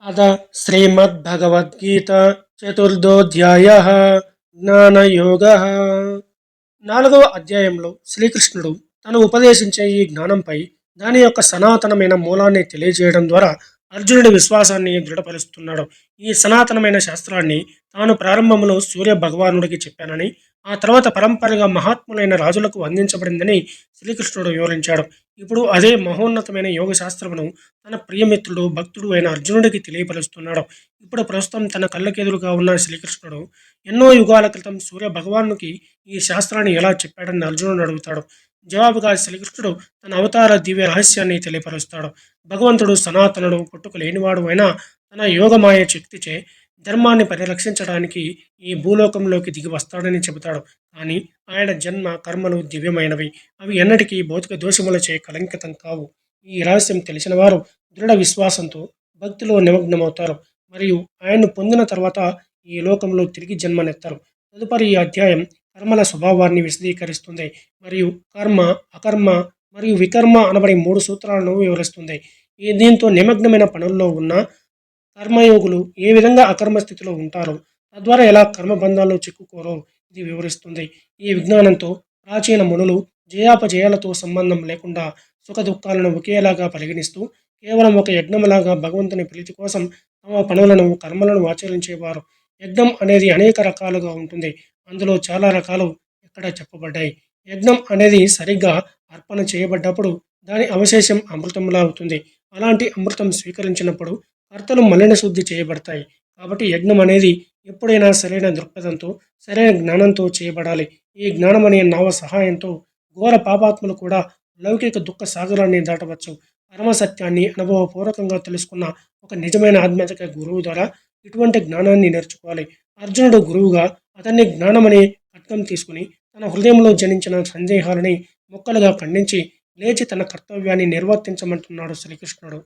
అథ శ్రీమద్భగవద్గీత చతుర్థోధ్యాయః జ్ఞానయోగః. 4వ అధ్యాయంలో శ్రీకృష్ణుడు తను ఉపదేశించే ఈ జ్ఞానంపై దాని యొక్క సనాతనమైన మూలాన్ని తెలియజేయడం ద్వారా అర్జునుడి విశ్వాసాన్ని దృఢపరుస్తున్నాడు. ఈ సనాతనమైన శాస్త్రాన్ని తాను ప్రారంభంలో సూర్య భగవానుడికి చెప్పానని, ఆ తర్వాత పరంపరగా మహాత్ములైన రాజులకు అందించబడిందని శ్రీకృష్ణుడు వివరించాడు. ఇప్పుడు అదే మహోన్నతమైన యోగ శాస్త్రమును తన ప్రియమిత్రుడు భక్తుడు అయిన అర్జునుడికి తెలియపరుస్తున్నాడు. ఇప్పుడు ప్రస్తుతం తన కళ్ళకెదురుగా ఉన్న శ్రీకృష్ణుడు ఎన్నో యుగాల క్రితం సూర్య భగవానునికి ఈ శాస్త్రాన్ని ఎలా చెప్పాడని అర్జునుడు అడుగుతాడు. జవాబుగా శ్రీకృష్ణుడు తన అవతార దివ్య రహస్యాన్ని తెలియపరుస్తాడు. భగవంతుడు సనాతనుడు, పుట్టుక లేనివాడు అయినా తన యోగమాయ శక్తిచే ధర్మాన్ని పరిరక్షించడానికి ఈ భూలోకంలోకి దిగి వస్తాడని చెబుతాడు. కానీ ఆయన జన్మ కర్మలు దివ్యమైనవి. అవి ఎన్నటికీ భౌతిక దోషములచే కలంకితం కావు. ఈ రహస్యం తెలిసిన వారు దృఢ విశ్వాసంతో భక్తిలో నిమగ్నమవుతారు మరియు ఆయన్ను పొందిన తర్వాత ఈ లోకంలో తిరిగి జన్మనెత్తారు. తదుపరి ఈ అధ్యాయం కర్మల స్వభావాన్ని విశదీకరిస్తుంది మరియు కర్మ, అకర్మ మరియు వికర్మ అనబడే 3 సూత్రాలను వివరిస్తుంది. దీంతో నిమగ్నమైన పనుల్లో ఉన్న కర్మయోగులు ఏ విధంగా అకర్మ స్థితిలో ఉంటారో, తద్వారా ఎలా కర్మబంధాల్లో చిక్కుకోరో ఇది వివరిస్తుంది. ఈ విజ్ఞానంతో ప్రాచీన మునులు జయాపజయాలతో సంబంధం లేకుండా సుఖ దుఃఖాలను ఒకేలాగా పరిగణిస్తూ కేవలం ఒక యజ్ఞంలాగా భగవంతుని ప్రీతి కోసం తమ పనులను, కర్మలను ఆచరించేవారు. యజ్ఞం అనేది అనేక రకాలుగా ఉంటుంది. అందులో చాలా రకాలు ఇక్కడ చెప్పబడ్డాయి. యజ్ఞం అనేది సరిగ్గా అర్పణ చేయబడ్డప్పుడు దాని అవశేషం అమృతంలా అవుతుంది. అలాంటి అమృతం స్వీకరించినప్పుడు కర్తలు మలిన శుద్ధి చేయబడతాయి. కాబట్టి యజ్ఞం అనేది ఎప్పుడైనా సరైన దృక్పథంతో, సరైన జ్ఞానంతో చేయబడాలి. ఈ జ్ఞానం అనే నావ సహాయంతో ఘోర పాపాత్ములు కూడా లౌకిక దుఃఖ సాగరాన్ని దాటవచ్చు. పరమ సత్యాన్ని అనుభవపూర్వకంగా తెలుసుకున్న ఒక నిజమైన ఆధ్యాత్మిక గురువు ద్వారా ఇటువంటి జ్ఞానాన్ని నేర్చుకోవాలి. అర్జునుడు గురువుగా అతన్ని జ్ఞానమనే ఖడ్గం తీసుకుని తన హృదయంలో జనించిన సందేహాలని ముక్కలుగా ఖండించి లేచి తన కర్తవ్యాన్ని నిర్వర్తించమంటున్నాడు శ్రీకృష్ణుడు.